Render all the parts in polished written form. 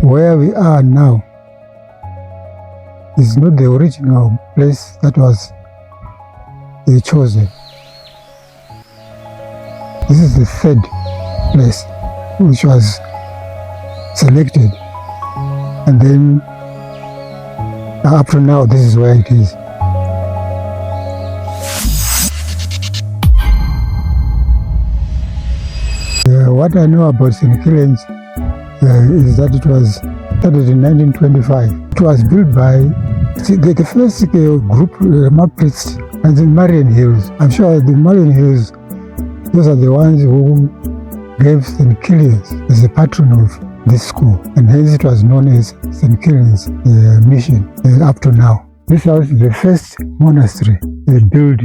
where we are now is not the original place that was chosen. This is the third place which was selected, and then up to now this is where it is. What I know about St. Kilian's is that it was started in 1925. It was built by the first group, priests, and the Marian Hills. I'm sure the Marian Hills, those are the ones who gave St. Kilian's as the patron of this school, and hence it was known as St. Kilian's mission up to now. This was the first monastery built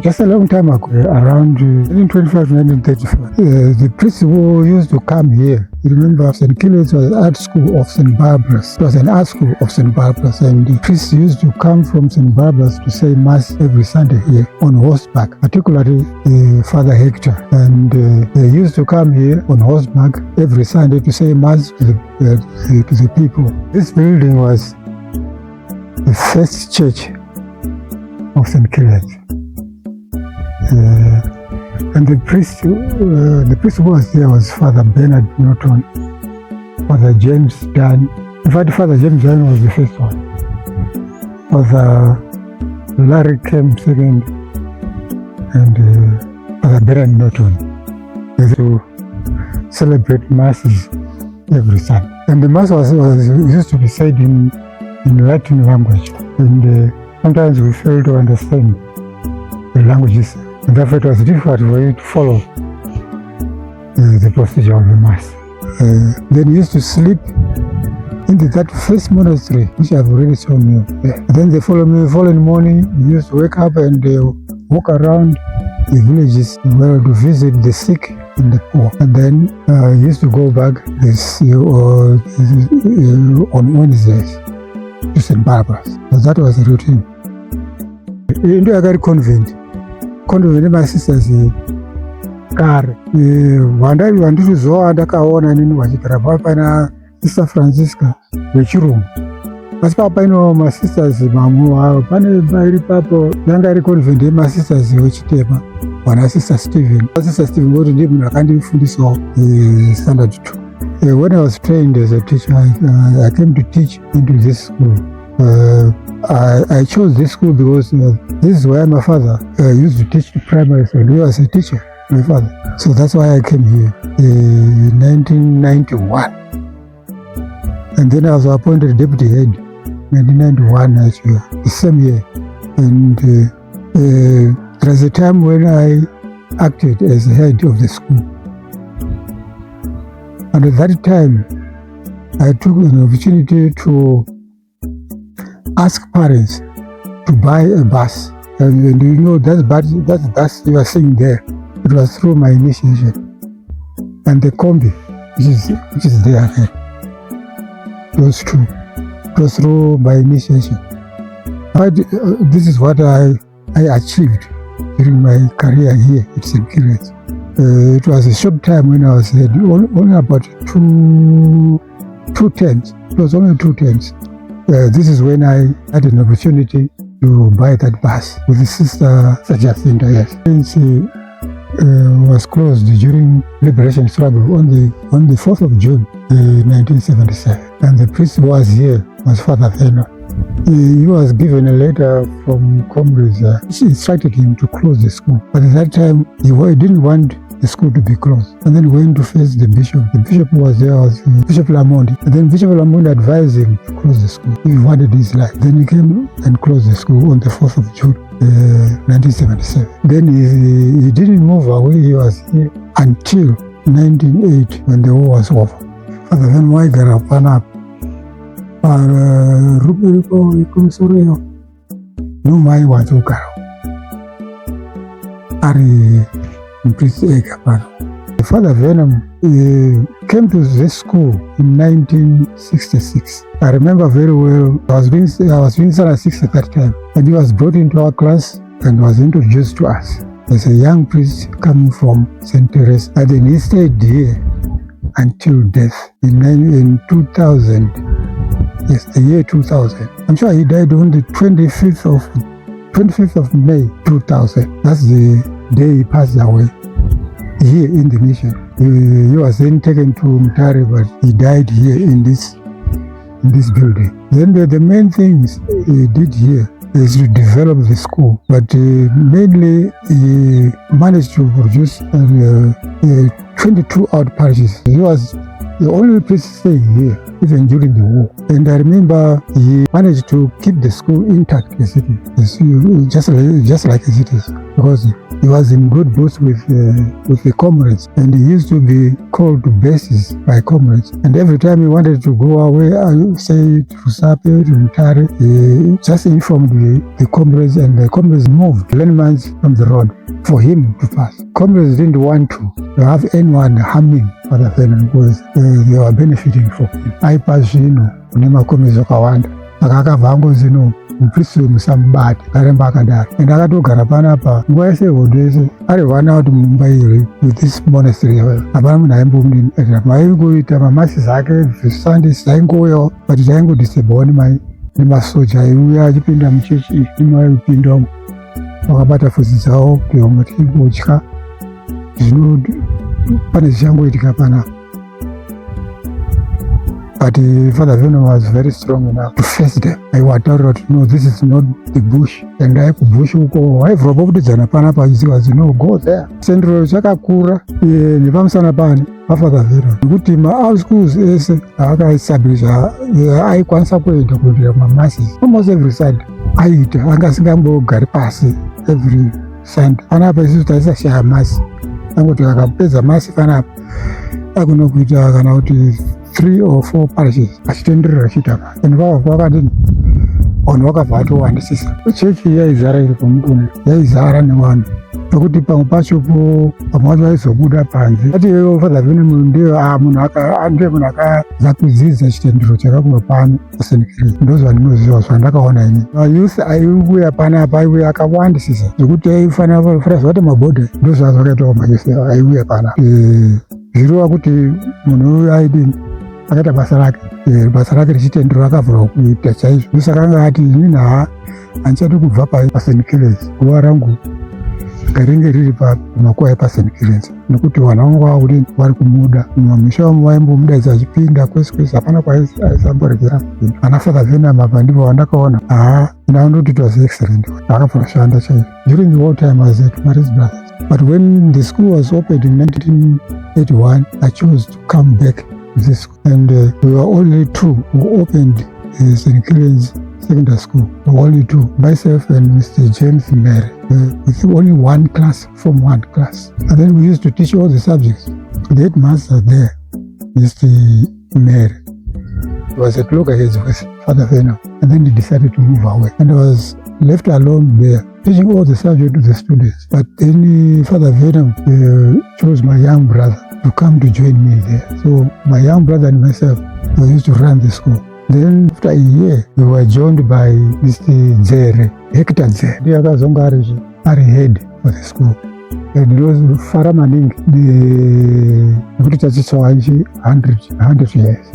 just a long time ago, around 1925 to 1935. The priests who used to come here, you remember St. Kilian's was an art school of St. Barbara's. It was an art school of St. Barbara's, and the priests used to come from St. Barbara's to say Mass every Sunday here on horseback, particularly Father Hector. And they used to come here on horseback every Sunday to say Mass to the people. This building was the first church of St. Kilian's. And the priest who was there was Father Bernard Norton, Father James Dunn. In fact, Father James Dunn was the first one. Father Larry came second, and Father Bernard Norton. They used to celebrate Masses every Sunday. And the Mass was used to be said in Latin language, and sometimes we fail to understand the languages, and therefore it was difficult for you to follow the procedure of the Mass. Then you used to sleep in that first monastery, which I've already shown you. Then the following morning, you used to wake up and walk around the villages to visit the sick and the poor. And then you used to go back on Wednesdays to St. Barbara's. So that was the routine. Into a convent my sisters kare vandirizowa ndakaona nini vachigara pana Sister Francisca vechirungu, asi papaino masisters mamwe pane iri papo yanga iri convent yemasisters vechitema, wana Sister Stephen ngoti ndiye munhu akandifundisawo standard 2. When I was trained as a teacher, I came to teach into this school. I chose this school because this is where my father used to teach primary school. He was a teacher, my father. So that's why I came here in 1991. And then I was appointed deputy head in 1991 actually, the same year. And there was a time when I acted as head of the school. And at that time, I took an opportunity to ask parents to buy a bus. And you know, that bus you are seeing there, it was through my initiation. And the combi, which is there, those two, it was through my initiation. But this is what I achieved during my career here at St. Kilian's. It was a short time when I was head, only about two terms. It was only 2 terms. This is when I had an opportunity to buy that bus with Sister Jacinta, yes. Since was closed during liberation struggle on the 4th of June 1977. And the priest who was here was Father Vernon. He was given a letter from comrades which instructed him to close the school. But at that time, he didn't want the school to be closed. And then went to face the bishop. The bishop who was there was Bishop Lamond. And then Bishop Lamond advised him to close the school. He wanted his life. Then he came and closed the school on the 4th of June 1977. Then he didn't move away. He was here until 1980 when the war was over. Father Van Weigara Panap Rubico Ikusorio no mai Wazukaro Ari Priest Egapano. Father Venom came to this school in 1966. I remember very well, I was doing Sunday 6 at that time, and he was brought into our class and was introduced to us as a young priest coming from St. Teresa. And then he stayed here until death in 2000. Yes, the year 2000. I'm sure he died on the 25th of May 2000. That's the day he passed away here in the mission. He was then taken to Mutare, but he died here in this building. Then the main things he did here is to develop the school, but mainly he managed to produce 22 out parishes. He was the only priest staying here, even during the war. And I remember he managed to keep the school intact as it is, just like as it is, because he was in good books with the comrades, and he used to be called to bases by comrades. And every time he wanted to go away, say to Sape, to Mutare, he just informed the comrades, and the comrades moved landmines from the road for him to pass. Comrades didn't want to have anyone harming Father Venom because they were benefiting from him. Aipazi kune makomezi akawanda saka akabva angozino muprisi wemusambati karemba akadaro, and akatogara panapa nguva yese hondo yese ari vana kuti mumba iri with this monastery hapana munhu aimbomudinira. Maingoita mamasisi ake zvisandisi dzaingouyawo, but dzaingodisebhawo nemasoja aiuya achipinda muchechi imaipindamo vakabata pfudzi dzavo kuti vamwe tichingotya. Zvino pane zvichangoitika panapa. But Father Venom was very strong enough to face them. Aiwataurira kuti no, this is not the bush. And kubush uko waibva pakutidzana panapa achiziva no, go there. Central chakakura nepamusana pane paFather Venom, nekuti ma-schools ese akaestablisha aikwanisa kuenda kuendera mamasis almost every Sunday. Aita anga asingambogari pasi every Sunday. Panapa isusu taisashaya masi, angoti akapedza masi panapa akuna kuita kana kuti 3 or 4 parishes achitenderera achiita masi, and vakabva vakadini vanhu vakabva vatowandisisa. Chechi yaizara iri pamukuni, yaizara nevanhu pekuti pamwe pachopo pamwe vacho vaizobuda panze ati Father Venom ndiye munhu akadza kudzidza chitendero chakakura pano paSt. Kilian. Ndozvandinoziva zvandakaona ini. Mayouth aiuya panapa aiuya akawandisisa zvekuti aifanira zvati mabhodha ndozvazvakaitawo mayouth aiuya panapa. Zvirova kuti munhu uyu aidini akaita basa rake rechitendero akavhura kuita chaizvo. Ndosaka anga ati inini handichadi kubva paSt. Kilian, guva rangu ngaringe riri pamakuva epaSt. Kilian, nekuti vana vangu vakudini vari kumuda. Mumamisha vamo vaimbomudaidza achipinda kwese kwese, hapana kwaaisamboregera kupinda. Ana Father Venom apa ndipo vandakaona ndinondoti it was excellent. Akabvashanda chaizvo. During the war time I was at Mary's Brothers, but when the school was opened in 1981 I chose to come back to this school, and we were only 2 who opened St. Kilian's secondary school. We were only 2, myself and Mr. James Mary, with only 1 class, Form 1 class. And then we used to teach all the subjects. The headmaster there, Mr. Mary, was at loggerheads with Father Venom, and then he decided to move away, and I was left alone there teaching all the subjects to the students. But then Father Venom chose my young brother to come to join me there. So my young brother and myself, we used to run the school. Then after a year we were joined by Mr. Zere, Hector Zere. Ndiye akazonga ari head for the school. Ndinofara maningi nekuti tachitsawa 100 years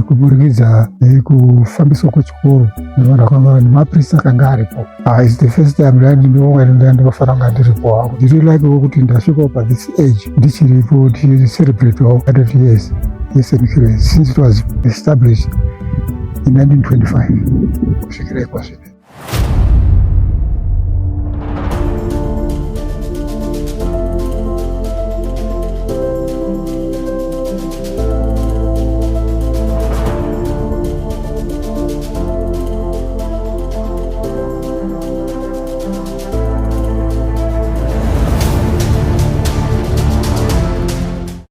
kuburikidza kufambiswa kwechikoro nevanhu vakanga nemaprista akanga aripo. It's the first time ndinofara kunga ndiripo. Ndiri like kuti ndasvikawo pa this age ndichiripo tichicelebrate 100 years yeSt. Kilian since it was established in 1925 kusvikira ikwazvino.